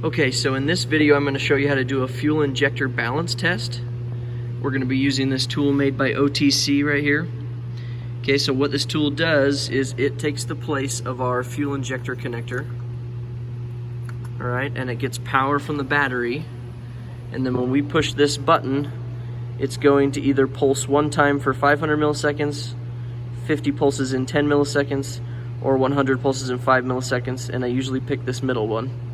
Okay, so in this video I'm going to show you how to do a fuel injector balance test. We're going to be using this tool made by OTC right here. Okay, so what this tool does is it takes the place of our fuel injector connector. Alright, and it gets power from the battery. And then when we push this button, it's going to either pulse one time for 500 milliseconds, 50 pulses in 10 milliseconds, or 100 pulses in 5 milliseconds, and I usually pick this middle one.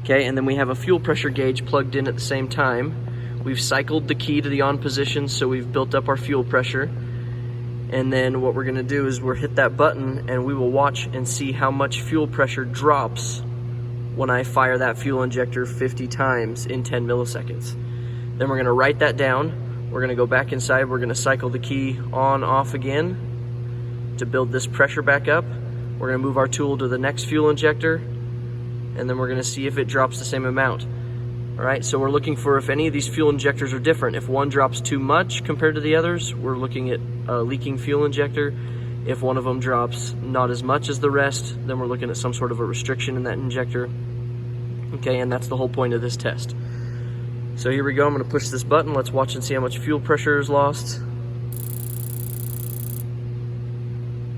Okay, and then we have a fuel pressure gauge plugged in at the same time. We've cycled the key to the on position, so we've built up our fuel pressure. And then what we're gonna do is we'll hit that button and we will watch and see how much fuel pressure drops when I fire that fuel injector 50 times in 10 milliseconds. Then we're gonna write that down. We're gonna go back inside, we're gonna cycle the key on, off again to build this pressure back up. We're gonna move our tool to the next fuel injector, and then we're gonna see if it drops the same amount. All right, so we're looking for if any of these fuel injectors are different. If one drops too much compared to the others, we're looking at a leaking fuel injector. If one of them drops not as much as the rest, then we're looking at some sort of a restriction in that injector. Okay, and that's the whole point of this test. So here we go, I'm gonna push this button. Let's watch and see how much fuel pressure is lost.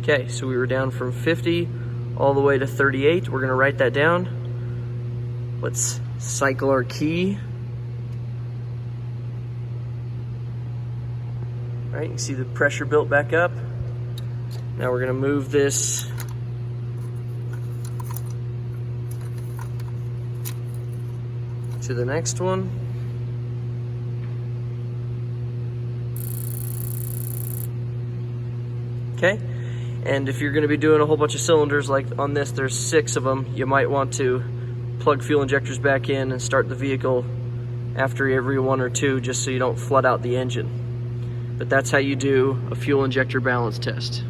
Okay, so we were down from 50 all the way to 38. We're gonna write that down. Let's cycle our key. All right, you can see the pressure built back up. Now we're gonna move this to the next one. Okay, and if you're gonna be doing a whole bunch of cylinders like on this, there's 6 of them, you might want to plug fuel injectors back in and start the vehicle after every 1 or 2, just so you don't flood out the engine. But that's how you do a fuel injector balance test.